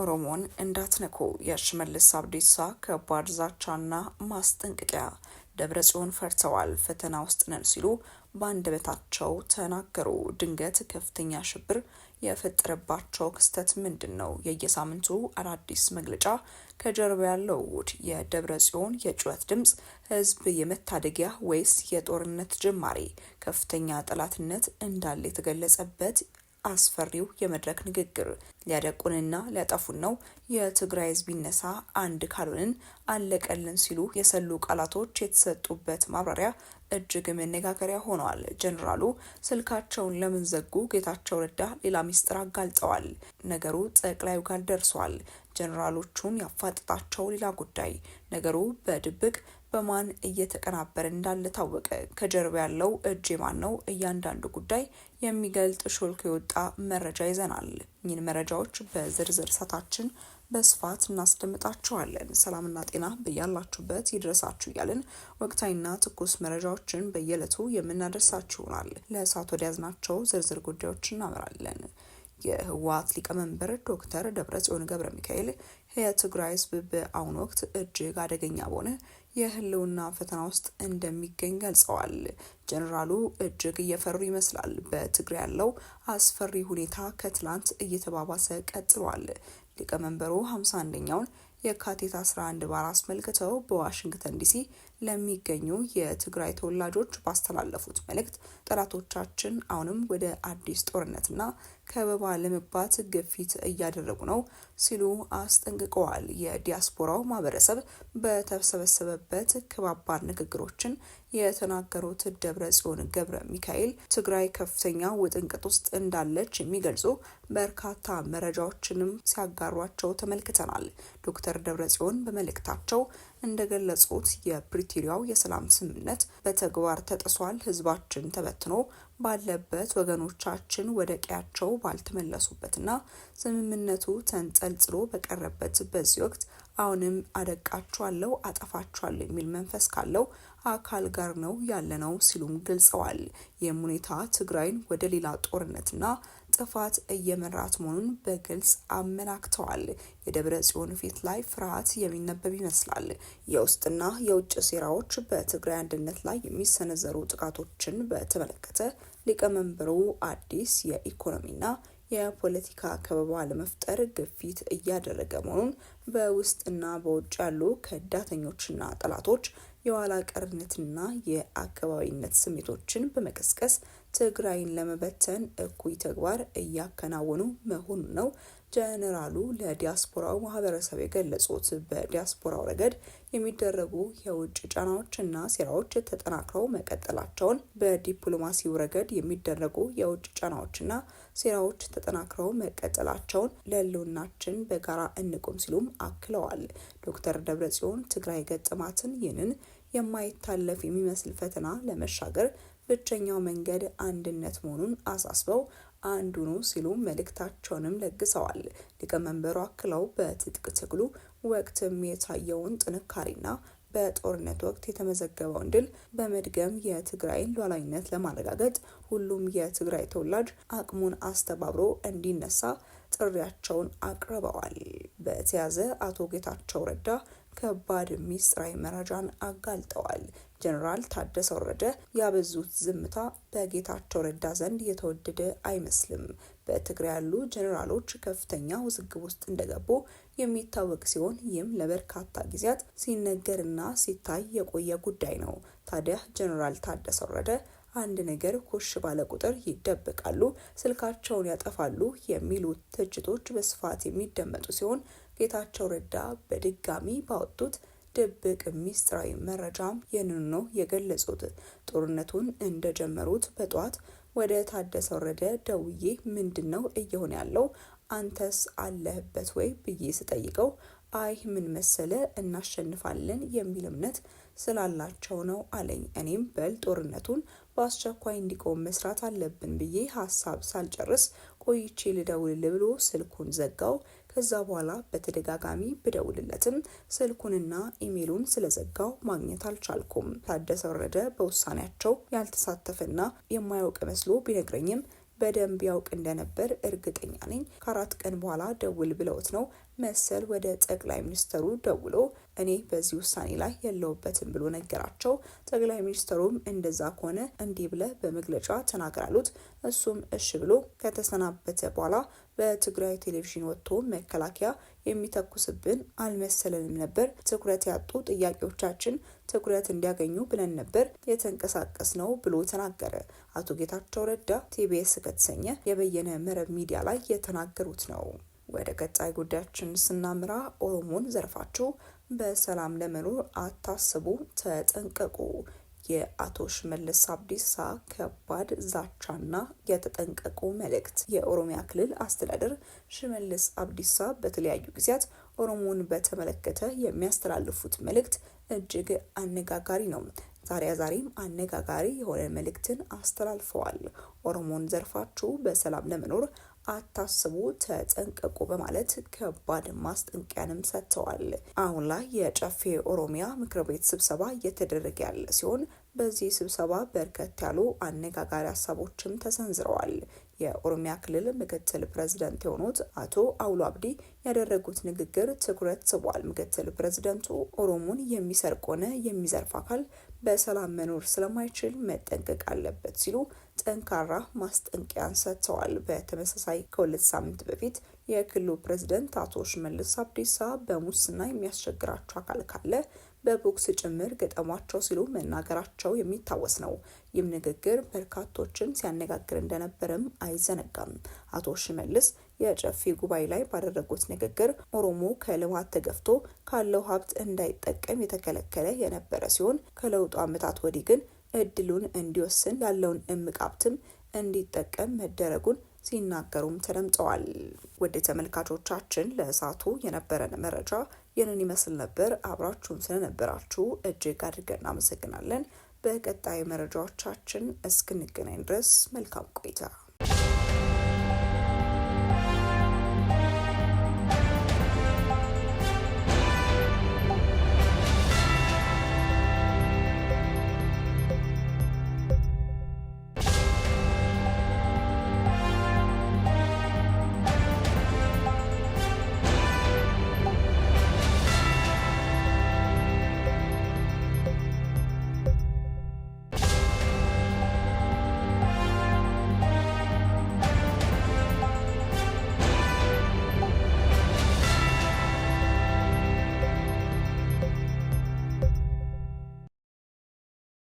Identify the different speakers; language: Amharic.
Speaker 1: ኦሮሞን እንዳትነኩ የሽመልስ አብዲሳ ከባድ ዛቻና ማስጠንቀቂያ። ደብረጽዮን ፈርተዋል፣ ፈተና ውስጥ ነን ሲሉ በአንደበታቸው ተናገሩ። ድንገት ከፍተኛ ሽብር የፈጠረባቸው ክስተት ምንድን ነው? የየሳምንቱ አዳዲስ መግለጫ። ከጀርባ ያለው ውድ የደብረጽዮን የጩኸት ድምፅ ህዝብ የመታደጊያ ወይስ የጦርነት ጅማሬ? ከፍተኛ ጠላትነት እንዳለ የተገለጸበት አስፈሪው የመድረክ ንግግር። ሊያደቁንና ሊያጠፉን ነው፣ የትግራይ ህዝብ ይነሳ፣ አንድ ካልሆንን አለቀልን ሲሉ የሰሉ ቃላቶች የተሰጡበት ማብራሪያ እጅግ መነጋገሪያ ሆነዋል። ጀነራሉ ስልካቸውን ለምን ዘጉ? ጌታቸው ረዳ ሌላ ሚስጥር አጋልጠዋል። ነገሩ ጠቅላዩ ጋር ደርሷል። ጀነራሎቹን ያፋጠጣቸው ሌላ ጉዳይ። ነገሩ በድብቅ በማን እየተቀናበረ እንዳለ ታወቀ። ከጀርባ ያለው እጅ ማን ነው? እያንዳንዱ ጉዳይ የሚገልጥ ሾልኮ የወጣ መረጃ ይዘናል። ይህን መረጃዎች በዝርዝር ሰታችን በስፋት እናስደምጣችኋለን። ሰላምና ጤና በያላችሁበት ይድረሳችሁ እያልን ወቅታዊና ትኩስ መረጃዎችን በየዕለቱ የምናደርሳችሁ ይሆናል። ለሰዓቱ ወደ ያዝናቸው ዝርዝር ጉዳዮች እናመራለን። የህወሓት ሊቀመንበር ዶክተር ደብረጽዮን ገብረ ሚካኤል የትግራይ ህዝብ በአሁኑ ወቅት እጅግ አደገኛ በሆነ የህልውና ፈተና ውስጥ እንደሚገኝ ገልጸዋል። ጀነራሉ እጅግ እየፈሩ ይመስላል። በትግራይ ያለው አስፈሪ ሁኔታ ከትላንት እየተባባሰ ቀጥሏል። ሊቀመንበሩ 51ኛውን የካቲት 11 በዓል አስመልክተው በዋሽንግተን ዲሲ ለሚገኙ የትግራይ ተወላጆች ባስተላለፉት መልእክት ጠላቶቻችን አሁንም ወደ አዲስ ጦርነትና ከበባ ለመግባት ግፊት እያደረጉ ነው ሲሉ አስጠንቅቀዋል። የዲያስፖራው ማህበረሰብ በተሰበሰበበት ከባባድ ንግግሮችን የተናገሩት ደብረጽዮን ገብረ ሚካኤል ትግራይ ከፍተኛ ውጥንቅጥ ውስጥ እንዳለች የሚገልጹ በርካታ መረጃዎችንም ሲያጋሯቸው ተመልክተናል። ዶክተር ደብረጽዮን በመልእክታቸው እንደገለጹት የፕሪቶሪያው የሰላም ስምምነት በተግባር ተጥሷል። ህዝባችን ተበትኖ ባለበት ወገኖቻችን ወደ ቀያቸው ባልተመለሱበትና ስምምነቱ ተንጠልጥሎ በቀረበት በዚህ ወቅት አሁንም አደቃቸዋለሁ፣ አጠፋቸዋለሁ የሚል መንፈስ ካለው አካል ጋር ነው ያለነው ሲሉም ገልጸዋል። ይህም ሁኔታ ትግራይን ወደ ሌላ ጦርነትና ጥፋት እየመራት መሆኑን በግልጽ አመላክተዋል። የደብረ ጽዮን ፊት ላይ ፍርሃት የሚነበብ ይመስላል። የውስጥና የውጭ ሴራዎች በትግራይ አንድነት ላይ የሚሰነዘሩ ጥቃቶችን በተመለከተ ሊቀመንበሩ አዲስ የኢኮኖሚና የፖለቲካ ከበባ ለመፍጠር ግፊት እያደረገ መሆኑን በውስጥና በውጭ ያሉ ከዳተኞችና ጠላቶች የኋላ ቀርነትና የአካባቢነት ስሜቶችን በመቀስቀስ ትግራይን ለመበተን እኩይ ተግባር እያከናወኑ መሆኑን ነው ጀነራሉ ለዲያስፖራው ማህበረሰብ የገለጹት። በዲያስፖራው ረገድ የሚደረጉ የውጭ ጫናዎችና ሴራዎች ተጠናክረው መቀጠላቸውን፣ በዲፕሎማሲው ረገድ የሚደረጉ የውጭ ጫናዎችና ሴራዎች ተጠናክረው መቀጠላቸውን ለህልውናችን በጋራ እንቁም ሲሉም አክለዋል። ዶክተር ደብረጽዮን ትግራይ ገጠማትን ይህንን የማይታለፍ የሚመስል ፈተና ለመሻገር ብቸኛው መንገድ አንድነት መሆኑን አሳስበው አንዱ ነው ሲሉ መልእክታቸውንም ለግሰዋል። ሊቀመንበሩ አክለው በትጥቅ ትግሉ ወቅትም የታየውን ጥንካሬና በጦርነት ወቅት የተመዘገበውን ድል በመድገም የትግራይን ሉዓላዊነት ለማረጋገጥ ሁሉም የትግራይ ተወላጅ አቅሙን አስተባብሮ እንዲነሳ ጥሪያቸውን አቅርበዋል። በተያያዘ አቶ ጌታቸው ረዳ ከባድ ሚስጥራዊ መረጃን አጋልጠዋል። ጀነራል ታደሰ ወረደ ያበዙት ዝምታ በጌታቸው ረዳ ዘንድ የተወደደ አይመስልም። በትግራይ ያሉ ጀነራሎች ከፍተኛ ውዝግብ ውስጥ እንደገቡ የሚታወቅ ሲሆን ይህም ለበርካታ ጊዜያት ሲነገርና ሲታይ የቆየ ጉዳይ ነው። ታዲያ ጀነራል ታደሰ ወረደ አንድ ነገር ኮሽ ባለ ቁጥር ይደበቃሉ፣ ስልካቸውን ያጠፋሉ የሚሉ ትችቶች በስፋት የሚደመጡ ሲሆን ጌታቸው ረዳ በድጋሚ ባወጡት ድብቅ ሚስጥራዊ መረጃም ይህንኑ ነው የገለጹት። ጦርነቱን እንደጀመሩት በጧት ወደ ታደሰ ወረደ ደውዬ ምንድነው እየሆነ ያለው አንተስ አለህበት ወይ ብዬ ስጠይቀው አይ ምን መሰለ እናሸንፋለን የሚል እምነት ስላላቸው ነው አለኝ። እኔም በል ጦርነቱን በአስቸኳይ እንዲቆም መስራት አለብን ብዬ ሀሳብ ሳልጨርስ ቆይቼ ልደውልልህ ብሎ ስልኩን ዘጋው። ከዛ በኋላ በተደጋጋሚ ብደውልለትም ስልኩንና ኢሜሉን ስለዘጋው ማግኘት አልቻልኩም። ታደሰ ወረደ በውሳኔያቸው ያልተሳተፈና የማያውቅ መስሎ ቢነግረኝም በደንብ ያውቅ እንደነበር እርግጠኛ ነኝ። ከ4 ቀን በኋላ ደውል ብለውት ነው መሰል ወደ ጠቅላይ ሚኒስተሩ ደውሎ እኔ በዚህ ውሳኔ ላይ የለውበትም ብሎ ነገራቸው። ጠቅላይ ሚኒስተሩም እንደዛ ከሆነ እንዲህ ብለ በመግለጫ ተናገራሉት። እሱም እሺ ብሎ ከተሰናበተ በኋላ በትግራይ ቴሌቪዥን ወጥቶ መከላከያ የሚተኩስብን አልመሰለንም ነበር፣ ትኩረት ያጡ ጥያቄዎቻችን ትኩረት እንዲያገኙ ብለን ነበር የተንቀሳቀስ ነው ብሎ ተናገረ። አቶ ጌታቸው ረዳ ቲቢኤስ ከተሰኘ የበየነ መረብ ሚዲያ ላይ የተናገሩት ነው። ወደ ቀጣይ ጉዳያችን ስናምራ ኦሮሞን ዘርፋችሁ በሰላም ለመኖር አታስቡ፣ ተጠንቀቁ። የአቶ ሽመልስ አብዲሳ ከባድ ዛቻና የተጠንቀቁ መልእክት። የኦሮሚያ ክልል አስተዳደር ሽመልስ አብዲሳ በተለያዩ ጊዜያት ኦሮሞን በተመለከተ የሚያስተላልፉት መልእክት እጅግ አነጋጋሪ ነው። ዛሬም አነጋጋሪ የሆነ መልእክትን አስተላልፈዋል። ኦሮሞን ዘርፋችሁ በሰላም ለመኖር አታስቡ፣ ተጠንቀቁ በማለት ከባድ ማስጠንቀቂያንም ሰጥተዋል። አሁን ላይ የጨፌ ኦሮሚያ ምክር ቤት ስብሰባ እየተደረገ ያለ ሲሆን በዚህ ስብሰባ በርከት ያሉ አነጋጋሪ ሀሳቦችም ተሰንዝረዋል። የኦሮሚያ ክልል ምክትል ፕሬዝዳንት የሆኑት አቶ አውሎ አብዲ ያደረጉት ንግግር ትኩረት ስቧል። ምክትል ፕሬዝዳንቱ ኦሮሞን የሚሰርቅ ሆነ የሚዘርፍ አካል በሰላም መኖር ስለማይችል መጠንቀቅ አለበት ሲሉ ጠንካራ ማስጠንቀቂያን ሰጥተዋል። በተመሳሳይ ከ2 ሳምንት በፊት የክልሉ ፕሬዝዳንት አቶ ሽመልስ አብዲሳ በሙስና የሚያስቸግራቸው አካል ካለ በቦክስ ጭምር ገጠሟቸው ሲሉ መናገራቸው የሚታወስ ነው። ይህም ንግግር በርካቶችን ሲያነጋግር እንደነበረም አይዘነጋም። አቶ ሽመልስ የጨፌ ጉባኤ ላይ ባደረጉት ንግግር ኦሮሞ ከልማት ተገፍቶ ካለው ሀብት እንዳይጠቀም የተከለከለ የነበረ ሲሆን ከለውጡ ዓመታት ወዲህ ግን እድሉን እንዲወስን ያለውን እምቅ ሀብትም እንዲጠቀም መደረጉን ሲናገሩም ተደምጠዋል። ወደ ተመልካቾቻችን ለእሳቱ የነበረን መረጃ ይህንን ይመስል ነበር። አብራችሁን ስለነበራችሁ እጅግ አድርገን እናመሰግናለን። በቀጣይ መረጃዎቻችን እስክንገናኝ ድረስ መልካም ቆይታ